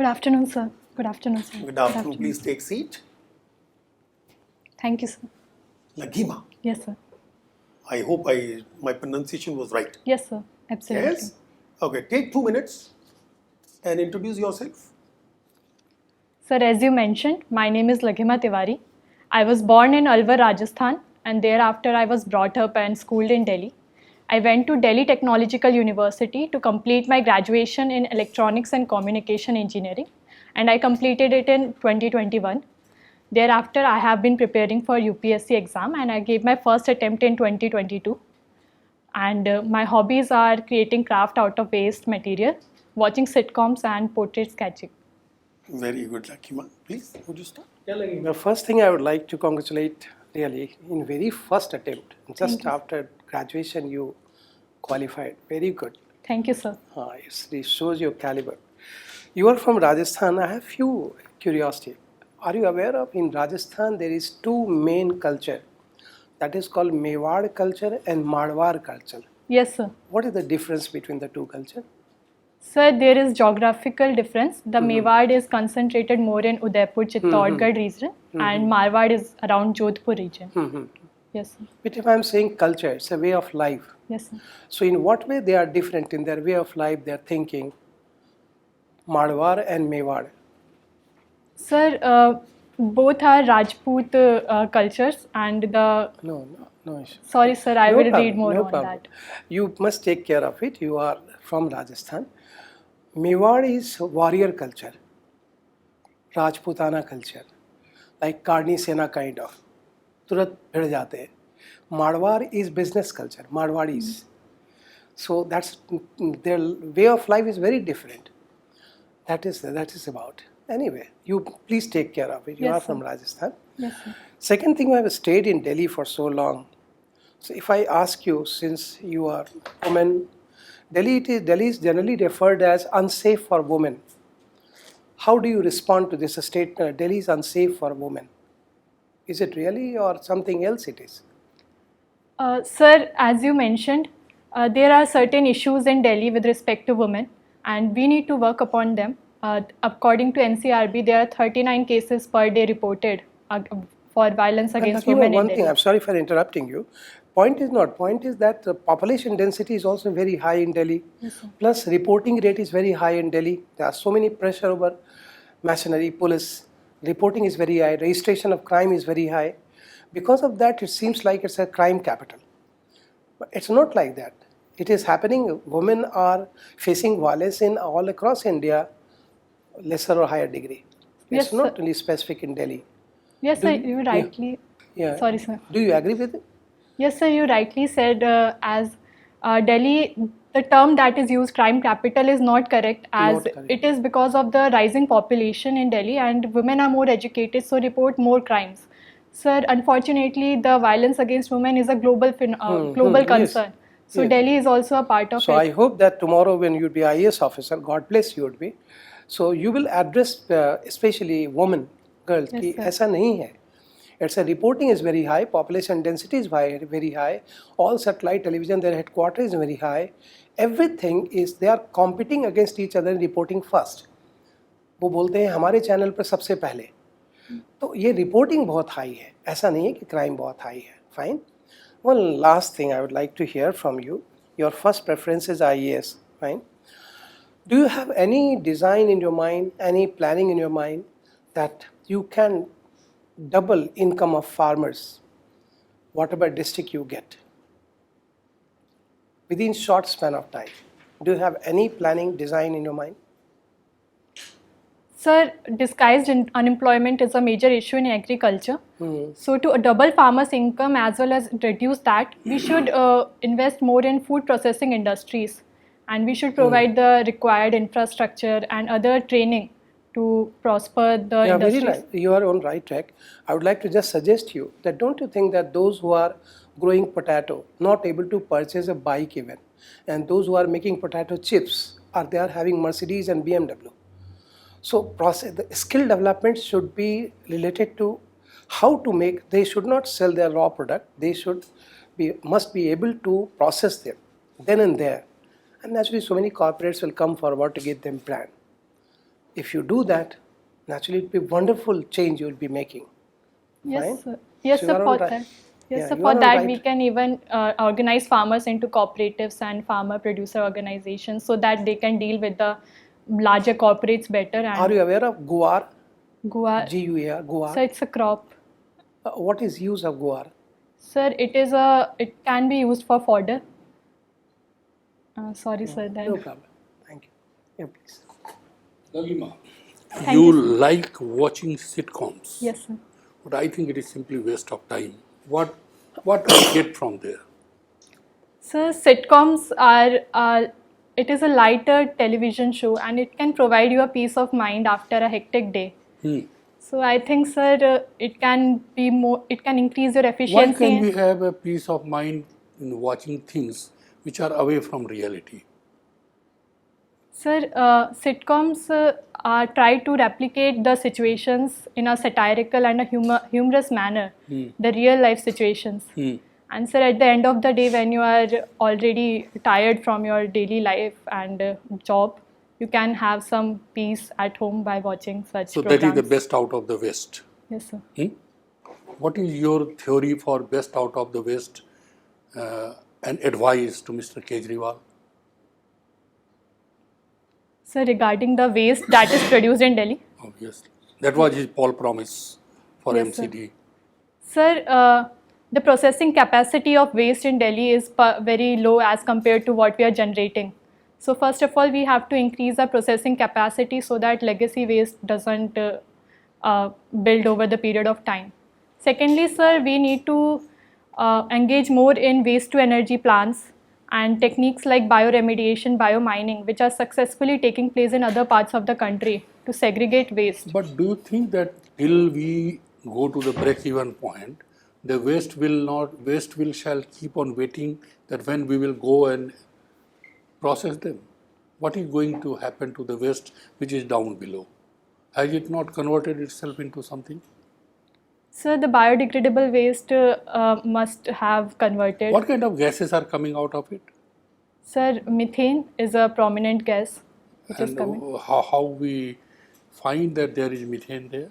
afternoon, sir. Good afternoon, sir. Good afternoon. Please take seat. Thank you, sir. Laghima. Yes, sir. I hope my pronunciation was right. Yes, sir. Absolutely. Yes? Okay, take 2 minutes and introduce yourself. Sir, as you mentioned, my name is Laghima Tiwari. I was born in Alwar, Rajasthan, and thereafter I was brought up and schooled in Delhi. I went to Delhi Technological University to complete my graduation in Electronics and Communication Engineering, and I completed it in 2021. Thereafter, I have been preparing for UPSC exam, and I gave my first attempt in 2022. And my hobbies are creating craft out of waste material, watching sitcoms, and portrait sketching. Very good, Laghima. Please, would you start? Yeah, like, the first thing I would like to congratulate really in very first attempt, just after graduation you qualified. Very good. Thank you, sir. It shows your caliber. You are from Rajasthan. I have few curiosity. Are you aware of in Rajasthan there is two main culture that is called Mewar culture and Marwar culture. Yes, sir. What is the difference between the two culture? Sir, there is geographical difference. The Mewar is concentrated more in Udaipur, Chittorgarh region, and Marwar is around Jodhpur region. Yes, sir. But if I am saying culture, it's a way of life. Yes, sir. So in what way they are different in their way of life, their thinking, Marwar and Mewar? Sir, both are Rajput cultures, and the... No issue. Sorry, sir, I No will problem, read more no on problem. that. You must take care of it. You are from Rajasthan. Mewar is warrior culture, Rajputana culture, like Karni Sena kind of. तुरंत भिड़ जाते हैं. Marwar is business culture, Marwadis. So that's their way of life is very different. That is about. Anyway, you please take care of it. You Yes, are sir. from Rajasthan. Yes, sir. Second thing, you have stayed in Delhi for so long. So if I ask you, since you are women, Delhi is generally referred as unsafe for women. How do you respond to this statement? Delhi is unsafe for women. Is it really or something else it is? Sir, as you mentioned, there are certain issues in Delhi with respect to women, and we need to work upon them. According to NCRB, there are 39 cases per day reported for violence against But women in one Delhi. thing, I'm sorry for interrupting you. Point is that the population density is also very high in Delhi. Yes, sir. Plus reporting rate is very high in Delhi. There are so many pressure over machinery, police. Reporting is very high. Registration of crime is very high. Because of that, it seems like it's a crime capital. But it's not like that. It is happening. Women are facing violence in all across India, lesser or higher degree. Yes, It's not sir. really specific in Delhi. Yes, sir, you rightly... Yeah. Sorry, sir. Do you agree with it? Yes, sir, you rightly said as Delhi, the term that is used, crime capital, is not correct, as Not correct. it is because of the rising population in Delhi and women are more educated, so report more crimes. Sir, unfortunately, the violence against women is a global yes. concern. So Yes. Delhi is also a part of So it. I hope that tomorrow when you would be IAS officer, God bless you would be, so you will address especially women, girls, Yes, कि sir. ऐसा नहीं है. It's a reporting is very high, population density is very high, all satellite television, their headquarters is very high. Everything is, they are competing against each other in reporting first. वो बोलते हैं हमारे channel पर सबसे पहले. तो ये reporting बहुत हाई है, ऐसा नहीं है कि क्राइम बहुत हाई है. Fine. One last thing I would like to hear from you. Your first preference is IAS. Fine. Do you have any design in your mind, any planning in your mind that you can double income of farmers, whatever district you get, within short span of time? Do you have any planning design in your mind? Sir, disguised unemployment is a major issue in agriculture. So to double farmers' income as well as reduce that, we should invest more in food processing industries, and we should provide the required infrastructure and other training to prosper the Yeah, industries. very nice. You are on right track. I would like to just suggest you that don't you think that those who are growing potato, not able to purchase a bike even, and those who are making potato chips, they are having Mercedes and BMW. So the skill development should be related to how to make, they should not sell their raw product, they must be able to process them then and there. And naturally so many corporates will come forward to get them planned. If you do that, naturally it will be wonderful change you will be making. Yes, Fine? sir. Yes, So sir. you are For on track. that, yes, Yeah, sir. you For are on that, right. we can even organize farmers into cooperatives and farmer producer organizations so that they can deal with the larger corporates better. Are And you aware of guar? guar, G-U-A-R, guar. so it's a crop. What is use of guar? Sir, it can be used for fodder. Sorry, sir. Then. No problem. Thank you. Yeah, please. Laghima, Thank you you, sir. like watching sitcoms, Yes, sir. but I think it is simply waste of time. What we get from there? So sitcoms are it is a lighter television show and it can provide you a peace of mind after a hectic day. So I think, sir, it can be more. It can increase your Why efficiency. can we have a peace of mind in watching things which are away from reality? Sir, sitcoms try to replicate the situations in a satirical and a humorous manner, the real life situations. And sir, at the end of the day, when you are already tired from your daily life and job, you can have some peace at home by watching such So programs. that is the best out of the West. Yes, sir. What is your theory for best out of the West and advice to Mr. Kejriwal? Sir, regarding the waste that is produced in Delhi. Obviously, that was his poll promise for Yes, sir. MCD. Sir, the processing capacity of waste in Delhi is very low as compared to what we are generating. So first of all, we have to increase our processing capacity so that legacy waste doesn't build over the period of time. Secondly, sir, we need to engage more in waste to energy plants and techniques like bioremediation, biomining, which are successfully taking place in other parts of the country to segregate waste. But do you think that till we go to the break-even point, the waste will shall keep on waiting that when we will go and process them? What is going to happen to the waste which is down below? Has it not converted itself into something? Sir, the biodegradable waste must have converted. What kind of gases are coming out of it? Sir, methane is a prominent gas which is And coming. how we find that there is methane there?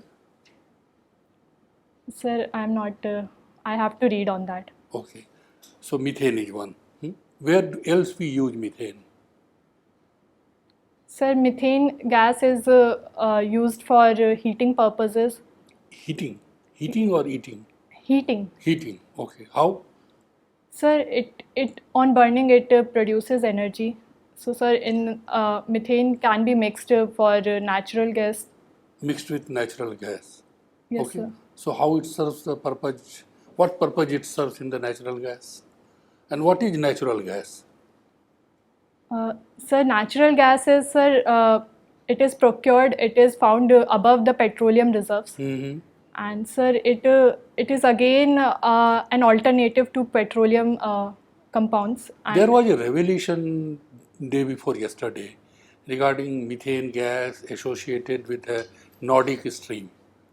Sir, I'm not, I have to read on that. Okay. So methane is one. Where else we use methane? Sir, methane gas is used for heating purposes. Heating. Heating or eating? Heating. Heating. Okay. How? Sir, it on burning it produces energy. So, sir, in methane can be mixed for natural gas. Mixed with natural gas. Yes, Okay. sir. So how it serves the purpose? What purpose it serves in the natural gas? And what is natural gas? Sir, natural gas is, sir, it is procured, it is found above the petroleum reserves. And sir, it is again an alternative to petroleum compounds. And There was a revelation day before yesterday regarding methane gas associated with a Nordic stream.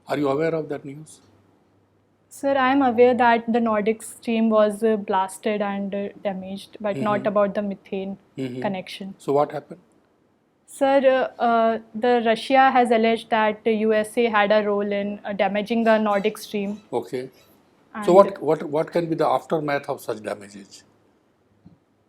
Are you aware of that news? sir, I am aware that the Nordic stream was blasted and damaged, but not about the methane connection. So what happened? Sir, the Russia has alleged that the USA had a role in damaging the Nordic stream. Okay. And So what can be the aftermath of such damages?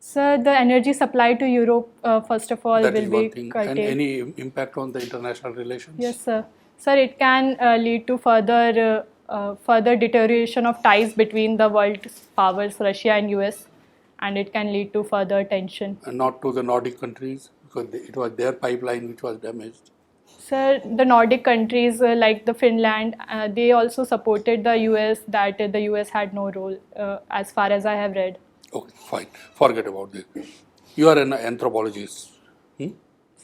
Sir, the energy supply to Europe, first of all, That will is be one thing. And curtailed. any impact on the international relations? Yes, sir. Sir, it can lead to further deterioration of ties between the world's powers, Russia and US, and it can lead to further tension. And not to the Nordic countries because it was their pipeline which was damaged. Sir, the Nordic countries like the Finland, they also supported the US that the US had no role, as far as I have read. Okay, fine. Forget about this. You are an anthropologist.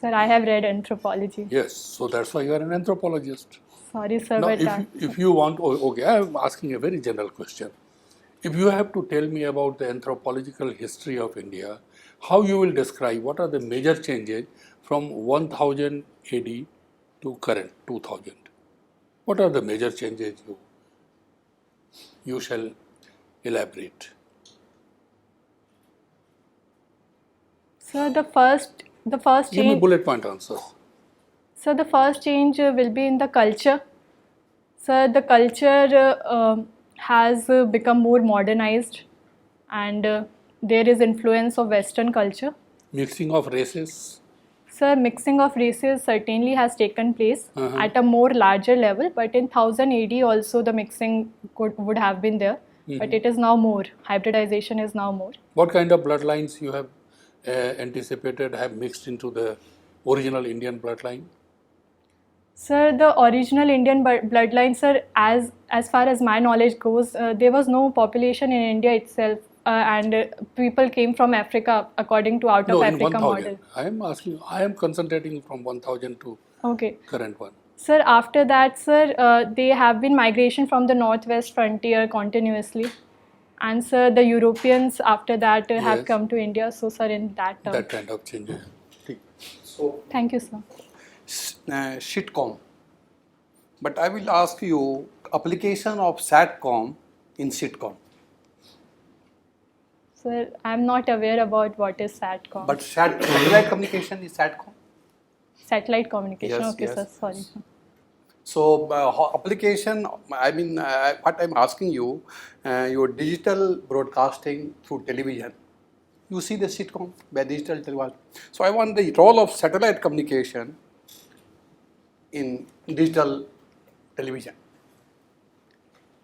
Sir, I have read anthropology. Yes, so that's why you are an anthropologist. Sorry, sir, Now, but if you want, okay, I am asking a very general question. If you have to tell me about the anthropological history of India, how you will describe what are the major changes from 1000 AD to current 2000? What are the major changes you shall elaborate? sir, the first Give me change. bullet point answers. So the first change will be in the culture. So the culture has become more modernized, and there is influence of Western culture. Mixing of races. So mixing of races certainly has taken place Uh-huh. at a more larger level, but in 1000 AD also the mixing would have been there, but it is now more. Hybridization is now more. What kind of bloodlines you have anticipated have mixed into the original Indian bloodline? Sir, the original Indian bloodline, sir, as far as my knowledge goes, there was no population in India itself, and people came from Africa according to out No, of in Africa 1000. model. I am asking, I am concentrating from 1000 to Okay. current one. Sir, after that, sir, they have been migration from the northwest frontier continuously. And sir, the Europeans after that have Yes. come to India. So sir, in that term. That kind of changes. So, Thank you, sir. sitcom. But I will ask you application of satcom in sitcom. Sir, I'm not aware about what is SATCOM. But satellite communication is satcom. Satellite communication. Yes, Okay, yes. sir. Sorry. So application, I mean, what I'm asking you, your digital broadcasting through television, you see the sitcom by digital television. So I want the role of satellite communication in digital television.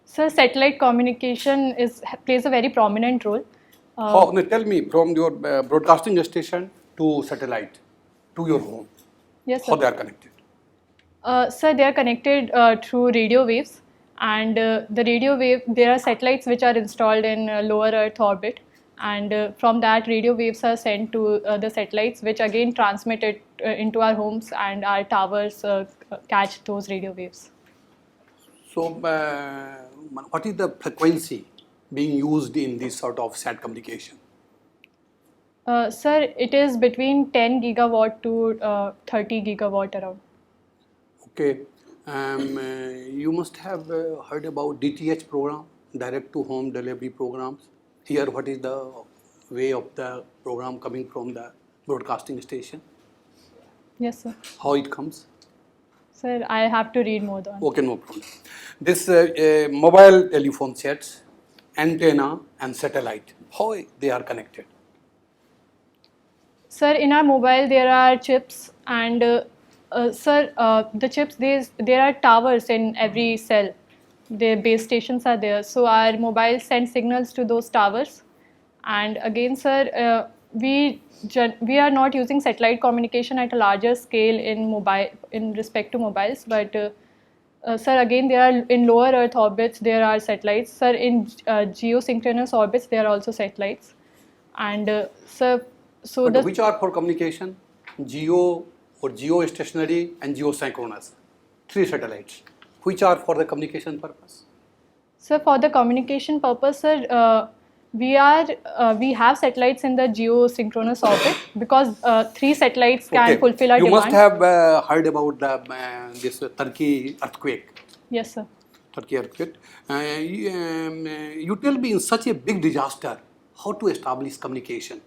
Sir, satellite communication plays a very prominent role. How, now tell me from your broadcasting station to satellite to your home, Yes, how sir. they are connected. Sir, they are connected through radio waves, and the radio wave, there are satellites which are installed in lower Earth orbit, and from that radio waves are sent to the satellites, which again transmit it into our homes, and our towers catch those radio waves. So what is the frequency being used in this sort of sat communication? Sir, it is between 10 gigawatt to 30 gigawatt around. Okay, you must have heard about DTH program, direct to home delivery programs. Here, what is the way of the program coming from the broadcasting station? Yes, sir. How it comes? Sir, I have to read more on. Okay, no problem. This mobile telephone sets, antenna and satellite, how they are connected? Sir, in our mobile there are chips, and sir, the chips, there are towers in every cell. The base stations are there, so our mobile sends signals to those towers. And again, sir, we are not using satellite communication at a larger scale in respect to mobiles, but sir, again, there are in lower Earth orbits there are satellites. Sir, in geosynchronous orbits there are also satellites, and sir, so But which are for communication? Geo or geostationary and geosynchronous. 3 satellites. Which are for the communication purpose? So for the communication purpose, sir, we have satellites in the geosynchronous orbit because 3 satellites can fulfill our you demand. must have heard about the this Turkey earthquake. Yes, sir. Turkey earthquake. You tell me, in such a big disaster, how to establish communication?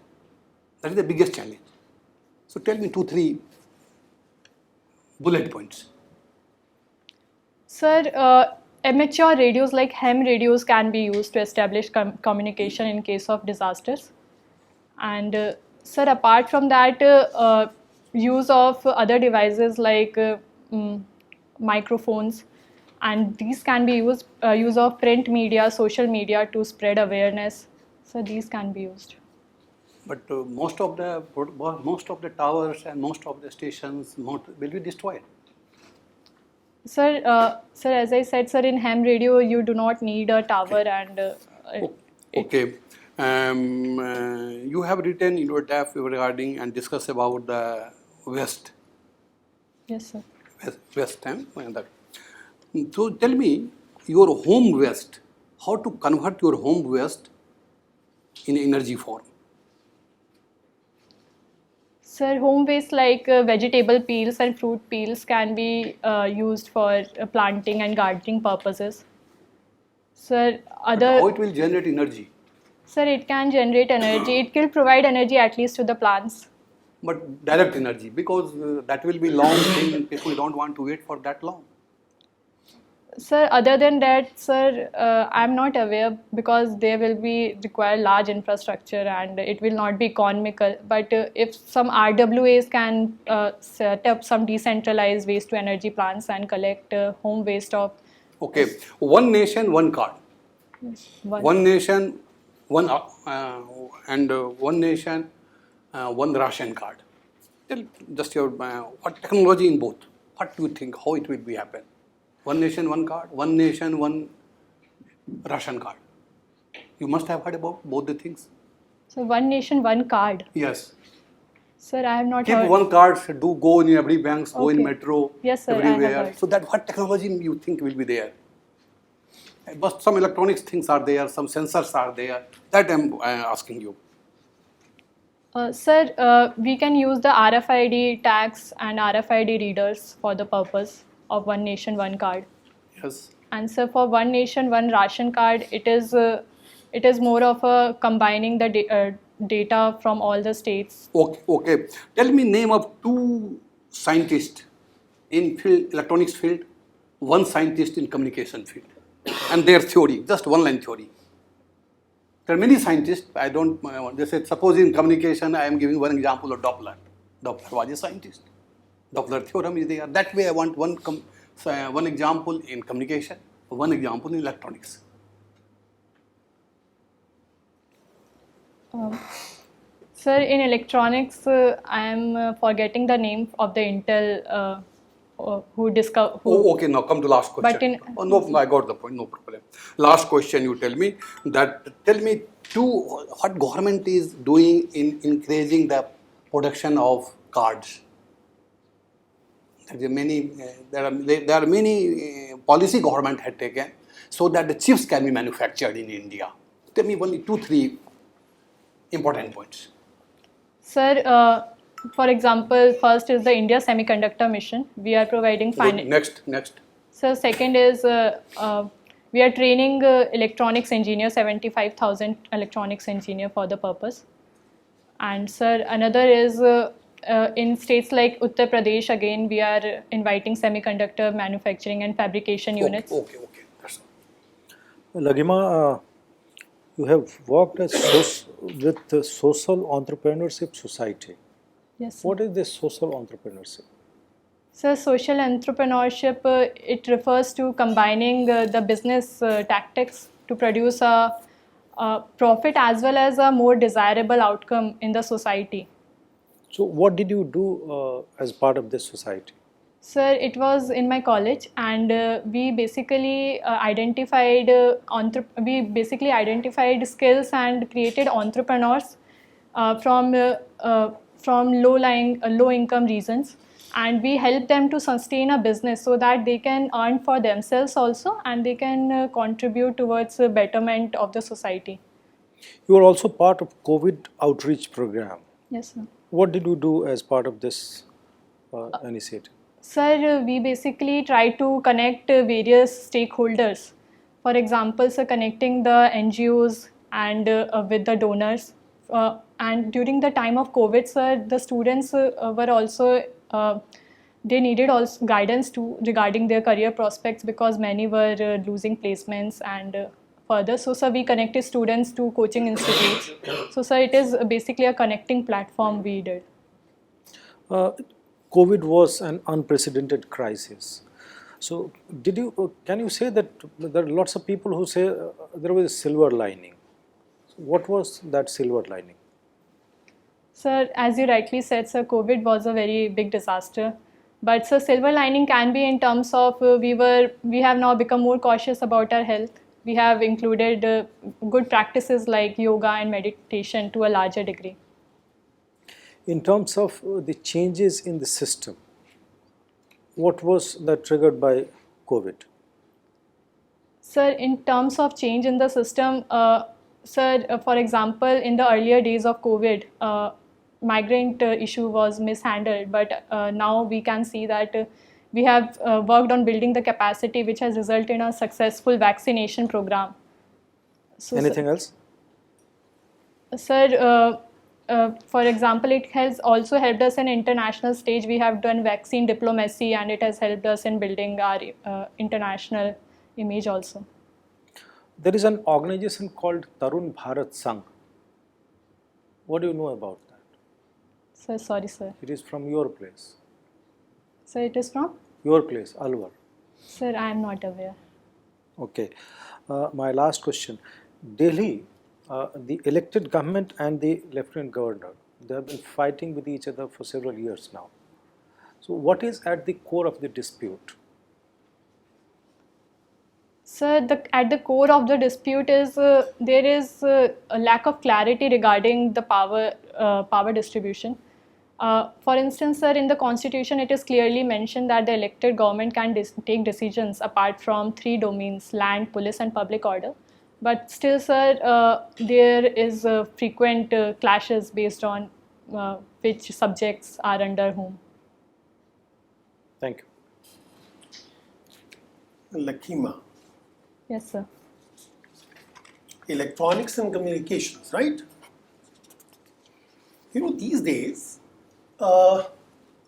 That is the biggest challenge. So tell me 2-3 bullet points. Sir, amateur radios like ham radios can be used to establish communication in case of disasters. And sir, apart from that, use of other devices like microphones, and these can be used, use of print media, social media to spread awareness. So these can be used. But most of the towers and most of the stations will be destroyed. Sir, as I said, sir, in ham radio, you do not need a tower, and Okay. You have written in your draft regarding and discuss about the West. yes, sir. West and that. So tell me your home West, how to convert your home West in energy form. Sir, home waste like vegetable peels and fruit peels can be used for planting and gardening purposes. Sir, How it will generate energy? Sir, it can generate energy. It will provide energy at least to the plants. but direct energy, because that will be long thing and people don't want to wait for that long. Sir, other than that, sir, I'm not aware because there will be require large infrastructure and it will not be economical. But if some RWAs can set up some decentralized waste to energy plants and collect home waste of Okay, one nation, one card. One nation, one one nation, one ration card. Tell just your what technology in both. What do you think? How it will be happen? One nation, one card. One nation, one ration card. You must have heard about both the things. So one nation, one card. Yes. Sir, I have not Keep heard. one card. Do go in every banks. Go in Okay. metro. Yes, sir, I have everywhere. heard. So that what technology you think will be there? But some electronics things are there. Some sensors are there. That I'm asking you. Sir, we can use the RFID tags and RFID readers for the purpose of one nation, one card. Yes. And sir, for one nation, one ration card, it is more of a combining the data from all the states. Okay. Okay. Tell me name of two scientists in field, electronics field, one scientist in communication field, and their theory, just one line theory. There are many scientists. I don't. They said suppose in communication, I am giving one example of Doppler. Doppler was a scientist. Doppler theorem is there. That way, I want one example in communication, one example in electronics. Sir, in electronics, I am forgetting the name of the Intel who discovered. Oh, okay. Now come to last question. But in- oh, no, I got the point. No problem. Last question. You tell me that. Tell me what government is doing in increasing the production of cards. There are many policy government had taken so that the chips can be manufactured in India. Tell me only 2-3 important points. Sir, for example, first is the India Semiconductor Mission. We are providing Good. Next. So second is we are training electronics engineer, 75,000 electronics engineer for the purpose. And sir, another is in states like Uttar Pradesh, again, we are inviting semiconductor manufacturing and fabrication units. Okay. That's all. Laghima, you have worked with the Social Entrepreneurship Society. Yes, sir. What is this social entrepreneurship? So social entrepreneurship, it refers to combining the business tactics to produce a profit as well as a more desirable outcome in the society. So what did you do as part of this society? Sir, it was in my college, and we basically identified skills and created entrepreneurs from low income regions, and we help them to sustain a business so that they can earn for themselves also, and they can contribute towards the betterment of the society. You are also part of COVID outreach program. Yes, sir. What did you do as part of this initiative? Sir, we basically try to connect various stakeholders. For example, sir, connecting the NGOs and with the donors. And during the time of COVID, sir, the students were also, they needed also guidance too regarding their career prospects because many were losing placements and further. So, sir, we connected students to coaching institutes. So, sir, it is basically a connecting platform we did. COVID was an unprecedented crisis. So, can you say that there are lots of people who say there was a silver lining? What was that silver lining? Sir, as you rightly said, sir, COVID was a very big disaster. But sir, silver lining can be in terms of we have now become more cautious about our health. We have included good practices like yoga and meditation to a larger degree. In terms of the changes in the system, what was that triggered by COVID? Sir, in terms of change in the system, sir, for example, in the earlier days of COVID, migrant issue was mishandled, but now we can see that we have worked on building the capacity, which has resulted in a successful vaccination program. So, Anything else? Sir, for example, it has also helped us in international stage. We have done vaccine diplomacy, and it has helped us in building our international image also. There is an organization called Tarun Bharat Sangh. What do you know about that? Sir, sorry, sir. It is from your place. Sir, it is from? Your place, Alwar. Sir, I am not aware. Okay. My last question. Delhi, the elected government and the Lieutenant Governor, they have been fighting with each other for several years now. So what is at the core of the dispute? Sir, at the core of the dispute is there is a lack of clarity regarding the power distribution. For instance, sir, in the constitution, it is clearly mentioned that the elected government can take decisions apart from 3 domains: land, police, and public order. But still, sir, there is frequent clashes based on which subjects are under whom. Thank you. Laghima. Yes, sir. Electronics and communications, right? You know, these days,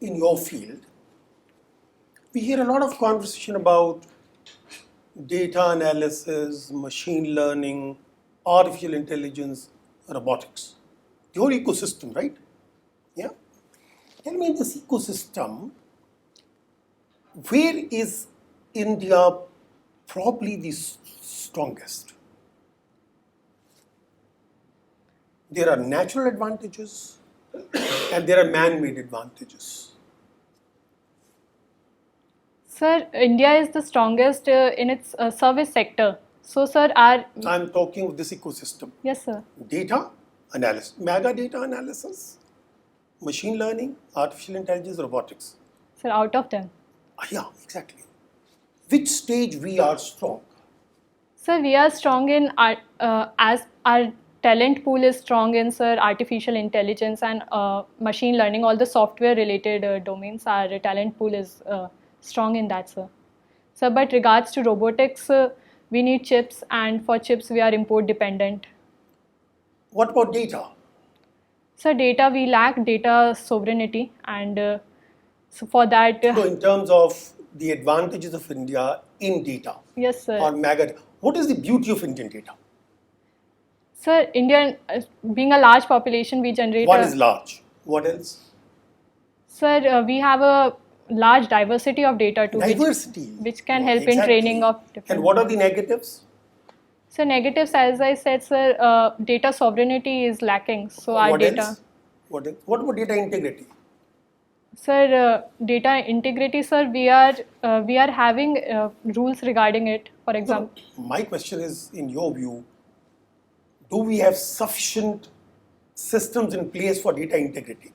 in your field, we hear a lot of conversation about data analysis, machine learning, artificial intelligence, robotics. The whole ecosystem, right? Yeah. Tell me, in this ecosystem, where is India probably the strongest? There are natural advantages and there are man-made advantages. Sir, India is the strongest in its service sector. So, sir, our... I'm talking of this ecosystem. Yes, sir. Data analysis, mega data analysis, machine learning, artificial intelligence, robotics. Sir, out of them. Yeah, exactly. Which stage we are strong? Sir, we are strong in as our talent pool is strong in, sir, artificial intelligence and machine learning. All the software related domains, our talent pool is strong in that, sir. Sir, but regards to robotics, we need chips, and for chips we are import dependent. What about data? Sir, data, we lack data sovereignty, and so for that... So in terms of the advantages of India in data, yes, sir. or mega, what is the beauty of Indian data? Sir, India, being a large population, we generate... One is large. What else? Sir, we have a large diversity of data too. Diversity. Which can help Exactly. in training of different... And what are the negatives? So negatives, as I said, sir, data sovereignty is lacking. So our What data... else? What else? What about data integrity? Sir, data integrity, sir, we are having rules regarding it. For example... No, my question is, in your view, do we have sufficient systems in place for data integrity?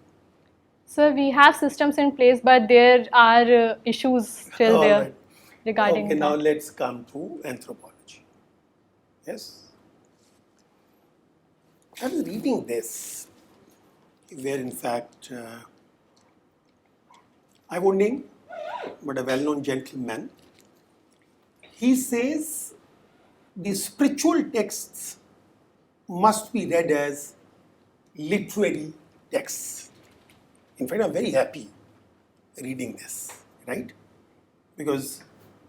Sir, we have systems in place, but there are issues still All there right. regarding Okay, that. now let's come to anthropology. Yes? I was reading this, where in fact, I won't name, but a well-known gentleman, he says the spiritual texts must be read as literary texts. In fact, I'm very happy reading this, right? Because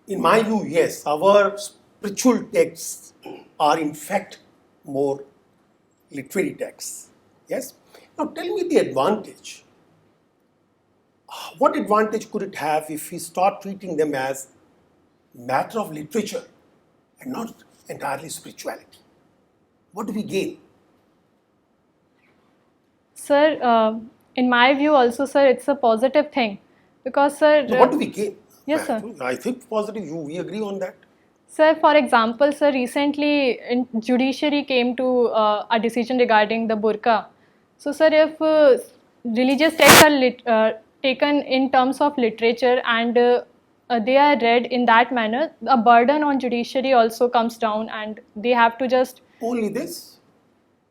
in my view, yes, our spiritual texts are in fact more literary texts. Yes? Now tell me the advantage. What advantage could it have if we start treating them as matter of literature and not entirely spirituality? What do we gain? Sir, in my view also, sir, it's a positive thing. Because, sir... So what do we gain? Yes, sir. I think positive, we agree on that. Sir, for example, sir, recently judiciary came to a decision regarding the burqa. So, sir, if religious texts are taken in terms of literature and they are read in that manner, a burden on judiciary also comes down, and they have to just... Only this?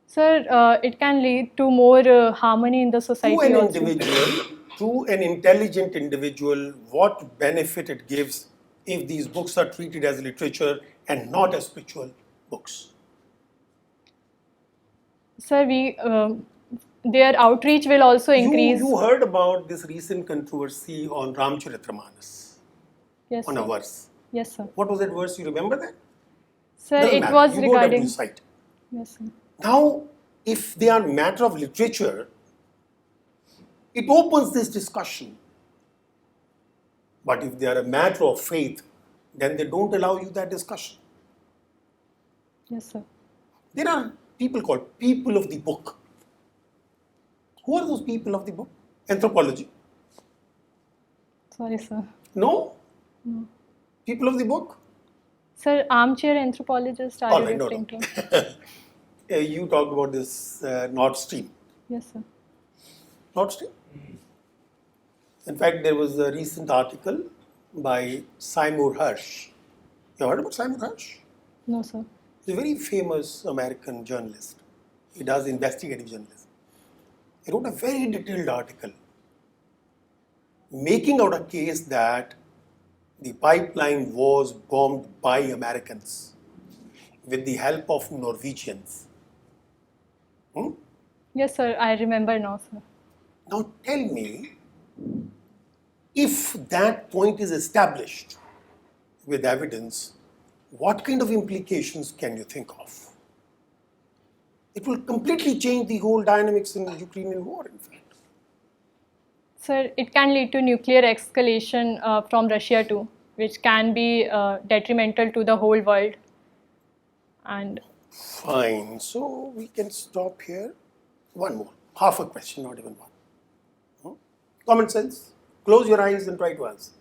Sir, it can lead to more harmony in the society To an also. individual, to an intelligent individual, what benefit it gives if these books are treated as literature and not as spiritual books? Sir, their outreach will also increase. You heard about this recent controversy on Ramcharitamanas, Yes, on sir. a verse. Yes, sir. What was that verse? You remember that? Sir, Doesn't it matter. was You don't have to regarding. cite. Yes, sir. Now, if they are matter of literature, it opens this discussion. But if they are a matter of faith, then they don't allow you that discussion. Yes, sir. There are people called people of the book. Who are those people of the book? Anthropology. Sorry, sir. No? People of the book? Sir, armchair anthropologist, are All you right, no, referring no. to? You talked about this Nord Stream. Yes, sir. Nord Stream? In fact, there was a recent article by Seymour Hersh. You heard about Seymour Hersh? No, sir. He's a very famous American journalist. He does investigative journalism. He wrote a very detailed article making out a case that the pipeline was bombed by Americans with the help of Norwegians. Yes, sir. I remember now, sir. Now tell me, if that point is established with evidence, what kind of implications can you think of? It will completely change the whole dynamics in the Ukrainian war, in fact. Sir, it can lead to nuclear escalation from Russia too, which can be detrimental to the whole world. And Fine, so we can stop here. One more, half a question, not even one. Common sense, close your eyes and try to answer.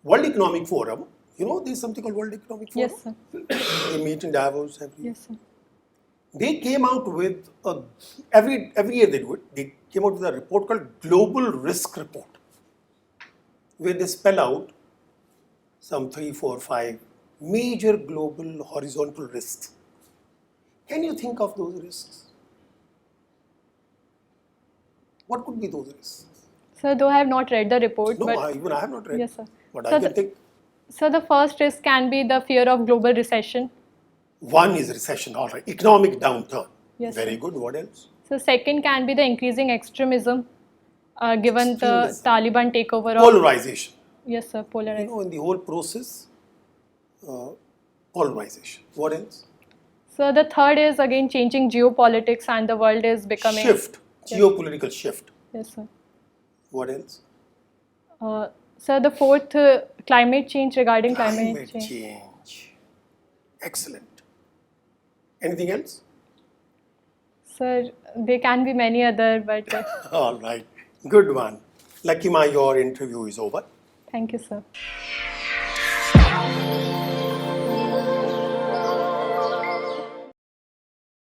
World Economic Forum, you know there's something called World Economic Forum? yes, sir. They meet in Davos every year. Yes, sir. They came out with every year they do it. They came out with a report called Global Risk Report, where they spell out some 3, 4, 5 major global horizontal risks. Can you think of those risks? What could be those risks? Sir, though I have not read the report, No, but even I have not read. yes, sir. But So I can think. So the first risk can be the fear of global recession. One is recession, all right. Economic downturn. Yes, Very sir. good. What else? So second can be the increasing extremism, given the Extremism. Taliban takeover of. Polarization. Yes, sir. You Polarization. know, in the whole process, polarization. What else? So the third is again changing geopolitics, and the world is becoming. Shift. Geopolitical shift. Yes, sir. What else? So the fourth, climate change, regarding climate change. change. Excellent. Anything else? Sir, there can be many other, but All right. Good one. Laghima, your interview is over. thank you, sir.